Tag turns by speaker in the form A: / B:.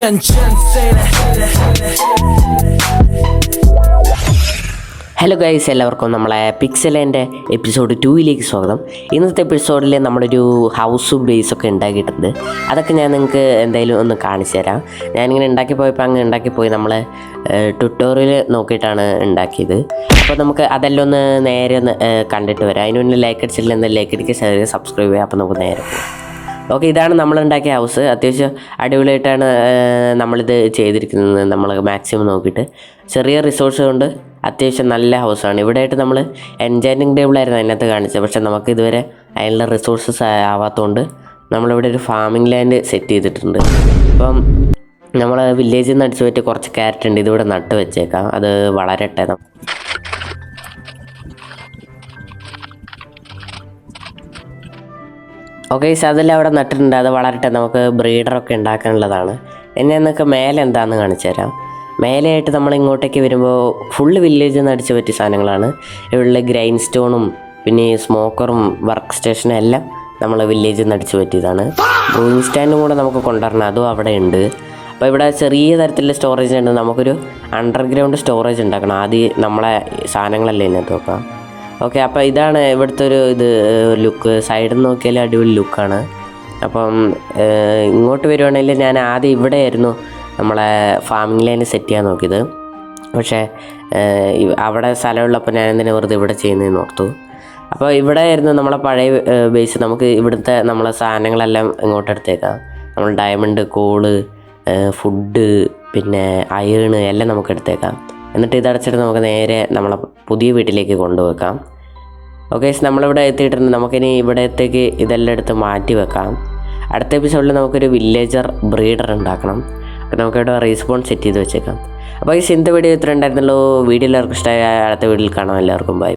A: Hello guys, എല്ലാവർക്കും നമ്മളെ പിക്സലിൻ്റെ episode 2ലേക്ക് സ്വാഗതം. ഇന്നത്തെ എപ്പിസോഡിൽ നമ്മളൊരു ഹൗസും ബേസൊക്കെ ഉണ്ടാക്കിയിട്ടുണ്ട്. അതൊക്കെ ഞാൻ നിങ്ങൾക്ക് എന്തായാലും ഒന്ന് കാണിച്ചു തരാം. ഞാനിങ്ങനെ ഉണ്ടാക്കിപ്പോയപ്പോൾ അങ്ങ് ഉണ്ടാക്കിപ്പോയി. നമ്മൾ ട്യൂട്ടോറിയൽ നോക്കിയിട്ടാണ് ഉണ്ടാക്കിയത്. അപ്പോൾ നമുക്ക് അതെല്ലാം ഒന്ന് നേരെ ഒന്ന് കണ്ടിട്ട് വരാം. അതിന് മുന്നേ ലൈക്ക് അടിച്ചിട്ടില്ല, ലൈക്ക് അടിക്കുക, ഷെയർ ചെയ്യുക, സബ്സ്ക്രൈബ് ചെയ്യുക. അപ്പോൾ നമുക്ക് നേരെ പോകാം. ഓക്കെ, ഇതാണ് നമ്മളുണ്ടാക്കിയ ഹൗസ്. അത്യാവശ്യം അടിപൊളിയായിട്ടാണ് നമ്മളിത് ചെയ്തിരിക്കുന്നത്. നമ്മൾ മാക്സിമം നോക്കിയിട്ട് ചെറിയ റിസോഴ്സ് കൊണ്ട് അത്യാവശ്യം നല്ല ഹൗസാണ്. ഇവിടെയായിട്ട് നമ്മൾ എൻചാൻറ്റിങ് ടേബിളായിരുന്നു അതിനകത്ത് കാണിച്ചത്. പക്ഷേ നമുക്ക് ഇതുവരെ അതിനുള്ള റിസോഴ്സസ് ആവാത്തതുകൊണ്ട് നമ്മളിവിടെ ഒരു ഫാമിംഗ് ലാൻഡ് സെറ്റ് ചെയ്തിട്ടുണ്ട്. അപ്പം നമ്മൾ വില്ലേജിൽ നിന്ന് അടിച്ചു പറ്റി കുറച്ച് ക്യാരറ്റ് ഉണ്ട്, ഇതിവിടെ നട്ട് വെച്ചേക്കാം. അത് വളരട്ടെ. ഓക്കെ, അതെല്ലാം അവിടെ നട്ടിട്ടുണ്ട്. അത് വളരട്ടെ. നമുക്ക് ബ്രീഡറൊക്കെ ഉണ്ടാക്കാനുള്ളതാണ്. എന്നെ എന്നൊക്കെ മേലെ എന്താണെന്ന് കാണിച്ചു തരാം. മേലെയായിട്ട് നമ്മൾ ഇങ്ങോട്ടേക്ക് വരുമ്പോൾ ഫുള്ള് വില്ലേജിൽ നിന്ന് അടിച്ചു പറ്റിയ സാധനങ്ങളാണ്. ഇവിടെ ഗ്രൈൻ സ്റ്റോണും പിന്നെ സ്മോക്കറും വർക്ക് സ്റ്റേഷനും എല്ലാം നമ്മൾ വില്ലേജിൽ നിന്ന് അടിച്ചു പറ്റിയതാണ്. ബ്രൂയിങ് സ്റ്റാൻഡും കൂടെ നമുക്ക് കൊണ്ടുവരണം, അതും അവിടെ ഉണ്ട്. അപ്പോൾ ഇവിടെ ചെറിയ തരത്തിലുള്ള സ്റ്റോറേജ് ഉണ്ട്. നമുക്കൊരു അണ്ടർഗ്രൗണ്ട് സ്റ്റോറേജ് ഉണ്ടാക്കണം. ആദ്യം നമ്മളെ സാധനങ്ങളല്ലേ ഇതിനകത്ത് നോക്കാം. ഓക്കെ, അപ്പോൾ ഇതാണ് ഇവിടുത്തെ ഒരു ലുക്ക്. സൈഡിൽ നിന്ന് നോക്കിയാൽ അടിപൊളി ലുക്കാണ്. അപ്പം ഇങ്ങോട്ട് വരുവാണെങ്കിൽ ഞാൻ ആദ്യം ഇവിടെയായിരുന്നു നമ്മളെ ഫാമിംഗ് ലൈൻ സെറ്റ് ചെയ്യാൻ നോക്കിയത്. പക്ഷേ അവിടെ സ്ഥലമുള്ളപ്പോൾ ഞാൻ എന്തിനാ വെറുതെ ഇവിടെ ചെയ്യുന്നതെന്ന് ഓർത്തു. അപ്പോൾ ഇവിടെ ആയിരുന്നു നമ്മളെ പഴയ ബേസ്. നമുക്ക് ഇവിടുത്തെ നമ്മളെ സാധനങ്ങളെല്ലാം ഇങ്ങോട്ട് എടുത്തേക്കാം. നമ്മൾ ഡയമണ്ട്, കോള്, ഫുഡ്, പിന്നെ അയേണ് എല്ലാം നമുക്ക് എടുത്തേക്കാം. എന്നിട്ട് ഇതടച്ചിട്ട് നമുക്ക് നേരെ നമ്മളെ പുതിയ വീട്ടിലേക്ക് കൊണ്ടുവെക്കാം. ഓക്കെ, നമ്മളിവിടെ എത്തിയിട്ടുണ്ട്. നമുക്കിനി ഇവിടത്തേക്ക് ഇതെല്ലാം എടുത്ത് മാറ്റി വെക്കാം. അടുത്ത എപ്പിസോഡിൽ നമുക്കൊരു വില്ലേജർ ബ്രീഡർ ഉണ്ടാക്കണം. അപ്പോൾ നമുക്കിവിടെ റീസ്പോൺ സെറ്റ് ചെയ്ത് വെച്ചേക്കാം. അപ്പോൾ ഈ ഇന്നത്തെ വീഡിയോ ഇത്ര ഉണ്ടായിരുന്നല്ലോ. വീഡിയോ എല്ലാവർക്കും ഇഷ്ടമായ അടുത്ത വീഡിയോയിൽ കാണാം. എല്ലാവർക്കും ബൈ.